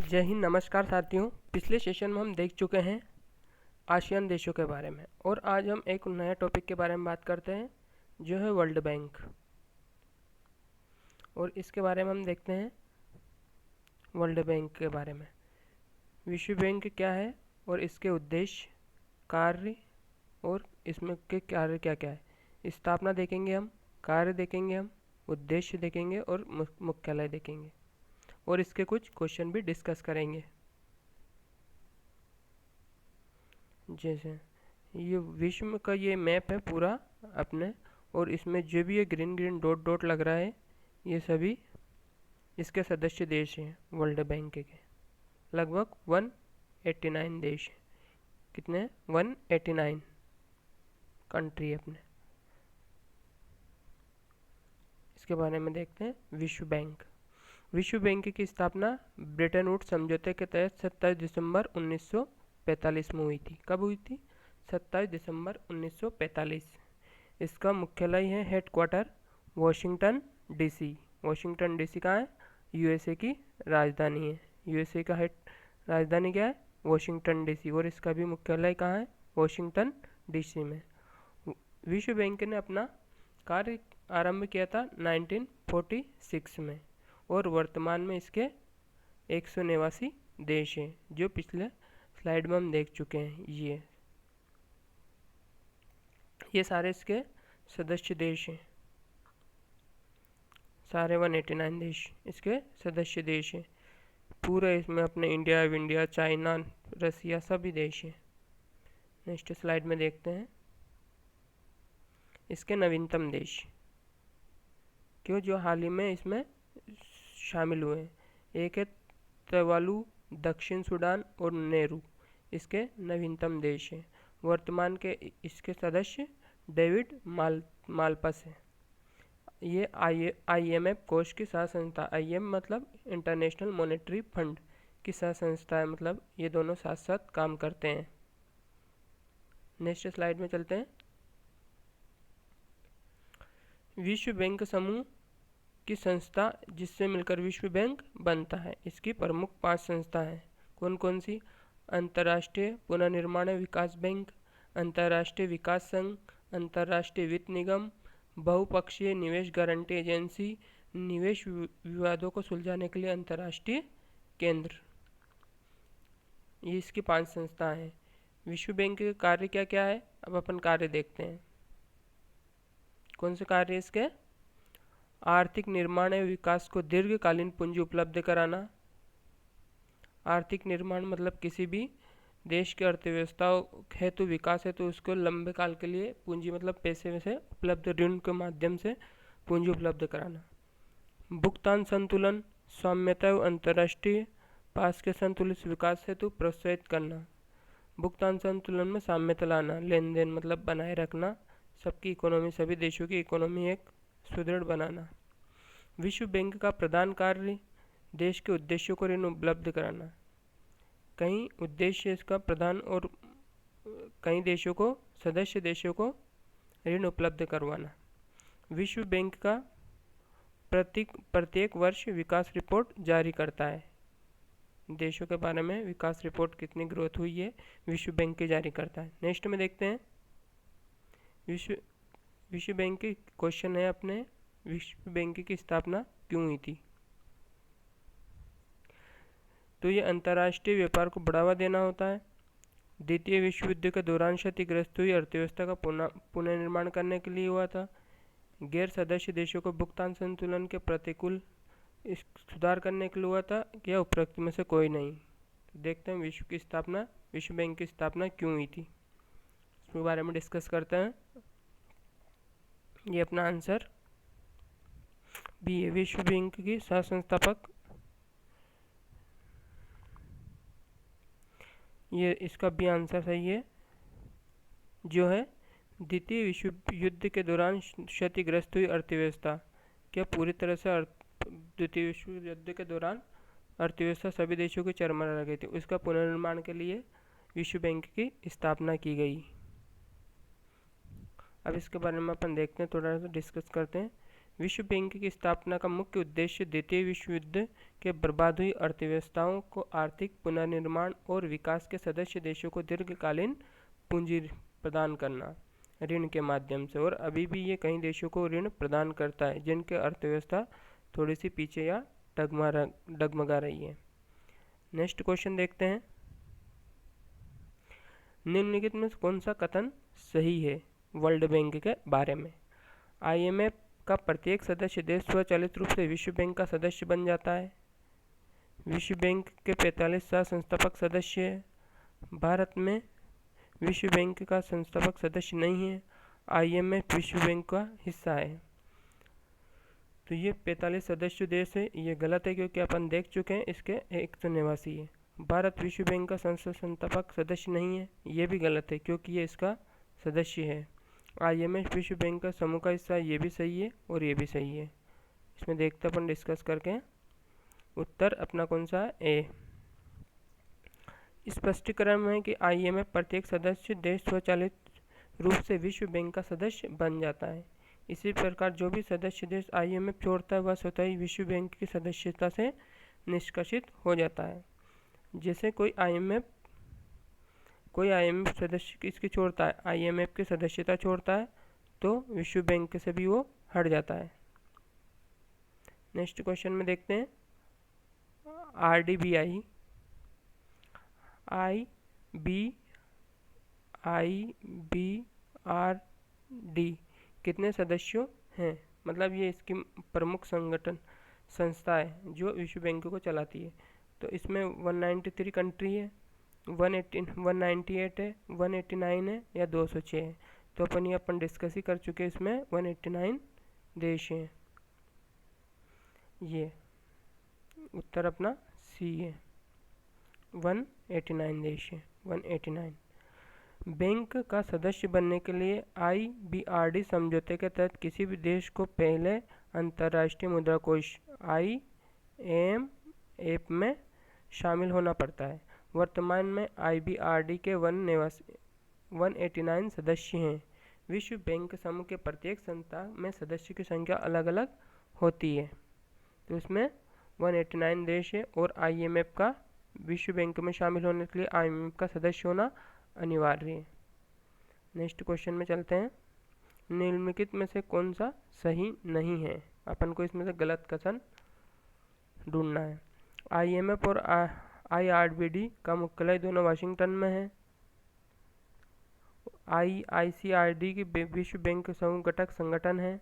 जय हिंद। नमस्कार साथियों। पिछले सेशन में हम देख चुके हैं आसियान देशों के बारे में, और आज हम एक नया टॉपिक के बारे में बात करते हैं जो है वर्ल्ड बैंक। और इसके बारे में हम देखते हैं वर्ल्ड बैंक के बारे में। विश्व बैंक क्या है और इसके उद्देश्य, कार्य और इसमें के कार्य क्या क्या है। स्थापना देखेंगे हम, कार्य देखेंगे हम, उद्देश्य देखेंगे और मुख्यालय देखेंगे, और इसके कुछ क्वेश्चन भी डिस्कस करेंगे। जैसे ये विश्व का ये मैप है पूरा अपने, और इसमें जो भी ये ग्रीन ग्रीन डॉट डॉट लग रहा है ये सभी इसके सदस्य देश हैं वर्ल्ड बैंक के। लगभग 189 देश हैं। कितने? 189 कंट्री अपने। इसके बारे में देखते हैं। विश्व बैंक। विश्व बैंक की स्थापना ब्रेटन वुड्स समझौते के तहत 27 दिसंबर 1945 में हुई थी। कब हुई थी? 27 दिसंबर 1945। इसका मुख्यालय है, headquarter Washington DC. Washington DC कहाँ है? यूएसए की राजधानी है। यूएसए का हेड राजधानी क्या है? Washington DC. और इसका भी मुख्यालय कहाँ है? वॉशिंगटन डीसी में। विश्व बैंक ने अपना कार्य आरंभ किया था 1946 में, और वर्तमान में इसके 189 देश हैं, जो पिछले स्लाइड में हम देख चुके हैं। ये सारे इसके सदस्य देश हैं। सारे 189 देश इसके सदस्य देश हैं। पूरे इसमें अपने इंडिया, चाइना, रसिया सभी देश हैं। नेक्स्ट स्लाइड में देखते हैं इसके नवीनतम देश, क्यों जो हाल ही में इसमें शामिल हुए हैं। एक है तुवालू, दक्षिण सूडान और नेहरू इसके नवीनतम देश हैं। वर्तमान के इसके सदस्य डेविड मालपस हैं। ये IMF कोष की सह संस्था, IMF मतलब इंटरनेशनल मॉनेटरी फंड की सह संस्था है, मतलब ये दोनों साथ साथ काम करते हैं। नेक्स्ट स्लाइड में चलते हैं। विश्व बैंक समूह की संस्था जिससे मिलकर विश्व बैंक बनता है, इसकी प्रमुख 5 संस्था हैं। कौन कौन सी? अंतर्राष्ट्रीय पुनर्निर्माण विकास बैंक, अंतर्राष्ट्रीय विकास संघ, अंतर्राष्ट्रीय वित्त निगम, बहुपक्षीय निवेश गारंटी एजेंसी, निवेश विवादों को सुलझाने के लिए अंतर्राष्ट्रीय केंद्र। ये इसकी 5 संस्थाएं हैं। विश्व बैंक के कार्य क्या क्या है, अब अपन कार्य देखते हैं। कौन से कार्य इसके? आर्थिक निर्माण एवं विकास को दीर्घकालीन पूंजी उपलब्ध कराना। आर्थिक निर्माण मतलब किसी भी देश की अर्थव्यवस्था हेतु, विकास हेतु उसको लंबे काल के लिए पूंजी मतलब पैसे में से उपलब्ध, ऋण के माध्यम से पूंजी उपलब्ध कराना। भुगतान संतुलन, साम्यता एवं अंतर्राष्ट्रीय पास के संतुलित विकास हेतु प्रोत्साहित करना। भुगतान संतुलन में साम्यता लाना, लेन देन मतलब बनाए रखना, सबकी इकोनॉमी, सभी देशों की इकोनॉमी एक सुदृढ़ बनाना। विश्व बैंक का प्रधान कार्य देश के उद्देश्यों को ऋण उपलब्ध कराना। कई उद्देश्य इसका प्रधान, और कई देशों को, सदस्य देशों को ऋण उपलब्ध करवाना। विश्व बैंक का प्रत्येक वर्ष विकास रिपोर्ट जारी करता है। देशों के बारे में विकास रिपोर्ट, कितनी ग्रोथ हुई है, विश्व बैंक के जारी करता है। नेक्स्ट में देखते हैं विश्व बैंक के क्वेश्चन है अपने। विश्व बैंक की स्थापना क्यों हुई थी? तो ये अंतर्राष्ट्रीय व्यापार को बढ़ावा देना होता है। द्वितीय विश्व युद्ध के दौरान क्षतिग्रस्त हुई अर्थव्यवस्था का पुनर्निर्माण करने के लिए हुआ था। गैर सदस्य देशों को भुगतान संतुलन के प्रतिकूल सुधार करने के लिए हुआ था। क्या उपरोक्त में से कोई नहीं? तो देखते हैं विश्व बैंक की स्थापना क्यों हुई थी, इसके बारे में डिस्कस करते हैं। ये अपना आंसर बी है। विश्व बैंक की सह संस्थापक, ये इसका भी आंसर सही है, जो है द्वितीय विश्व युद्ध के दौरान क्षतिग्रस्त हुई अर्थव्यवस्था। क्या पूरी तरह से द्वितीय विश्व युद्ध के दौरान अर्थव्यवस्था सभी देशों की चरमरा रह गई थी, उसका पुनर्निर्माण के लिए विश्व बैंक की स्थापना की गई। अब इसके बारे में अपन देखते हैं, थोड़ा सा डिस्कस करते हैं। विश्व बैंक की स्थापना का मुख्य उद्देश्य द्वितीय विश्व युद्ध के बर्बाद हुई अर्थव्यवस्थाओं को आर्थिक पुनर्निर्माण और विकास के सदस्य देशों को दीर्घकालीन पूंजी प्रदान करना ऋण के माध्यम से। और अभी भी ये कई देशों को ऋण प्रदान करता है जिनकी अर्थव्यवस्था थोड़ी सी पीछे या डगमगा रही है। नेक्स्ट क्वेश्चन देखते हैं, निम्नलिखित में कौन सा कथन सही है वर्ल्ड बैंक के बारे में? IMF का प्रत्येक सदस्य देश स्वचालित रूप से विश्व बैंक का सदस्य बन जाता है। विश्व बैंक के 45 संस्थापक सदस्य हैं। भारत में विश्व बैंक का संस्थापक सदस्य नहीं है। IMF विश्व बैंक का हिस्सा है। तो ये 45 सदस्य देश है, ये गलत है क्योंकि अपन देख चुके हैं इसके 189 है। भारत विश्व बैंक का संस्थापक सदस्य नहीं है, ये भी गलत है क्योंकि ये इसका सदस्य है। IMF विश्व बैंक का समूह का हिस्सा है, ये भी सही है और ये भी सही है। इसमें देखते अपन डिस्कस करके उत्तर अपना कौन सा है? ए। स्पष्टीकरण में है कि IMF प्रत्येक सदस्य देश स्वचालित रूप से विश्व बैंक का सदस्य बन जाता है। इसी प्रकार जो भी सदस्य देश IMF छोड़ता है वह स्वतः ही विश्व बैंक की सदस्यता से निष्कासित हो जाता है। जैसे कोई IMF सदस्य इसकी छोड़ता है, IMF की सदस्यता छोड़ता है तो विश्व बैंक से भी वो हट जाता है। नेक्स्ट क्वेश्चन में देखते हैं, RDBI IBRD कितने सदस्यों हैं? मतलब ये इसकी प्रमुख संस्था है जो विश्व बैंक को चलाती है। तो इसमें 193 कंट्री है, 198 है, 189 है या 206 है। तो अपन डिस्कस ही कर चुके हैं, इसमें 189 देश हैं। ये उत्तर अपना सी है, 189 देश है, 189। बैंक का सदस्य बनने के लिए IBRD समझौते के तहत किसी भी देश को पहले अंतर्राष्ट्रीय मुद्रा कोष IMF में शामिल होना पड़ता है। वर्तमान में IBRD के 189 सदस्य हैं। विश्व बैंक समूह के प्रत्येक संस्था में सदस्य की संख्या अलग अलग होती है। तो इसमें 189 देश है और IMF का विश्व बैंक में शामिल होने के लिए IMF का सदस्य होना अनिवार्य है। नेक्स्ट क्वेश्चन में चलते हैं, निम्नलिखित में से कौन सा सही नहीं है? अपन को इसमें से गलत कथन ढूंढना है। IMF और IRBD का मुख्यालय दोनों वाशिंगटन में है। ICRD की विश्व बैंक समूह घटक संगठन है।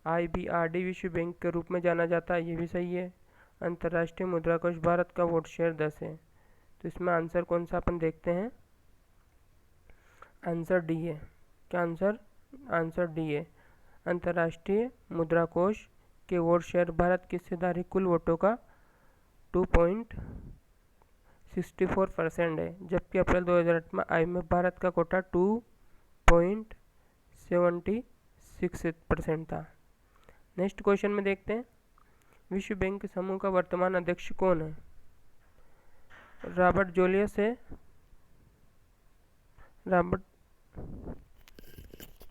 IBRD विश्व बैंक के रूप में जाना जाता है, ये भी सही है। अंतर्राष्ट्रीय मुद्रा कोष भारत का वोट शेयर 10 है। तो इसमें आंसर कौन सा अपन देखते हैं? आंसर डी है। क्या आंसर? आंसर डी है। अंतर्राष्ट्रीय मुद्रा कोष के वोट शेयर भारत की हिस्सेदारी कुल वोटों का 2.64% है, जबकि अप्रैल 2008 में IMF भारत का कोटा 2.76% था। नेक्स्ट क्वेश्चन में देखते हैं, विश्व बैंक समूह का वर्तमान अध्यक्ष कौन है? रॉबर्ट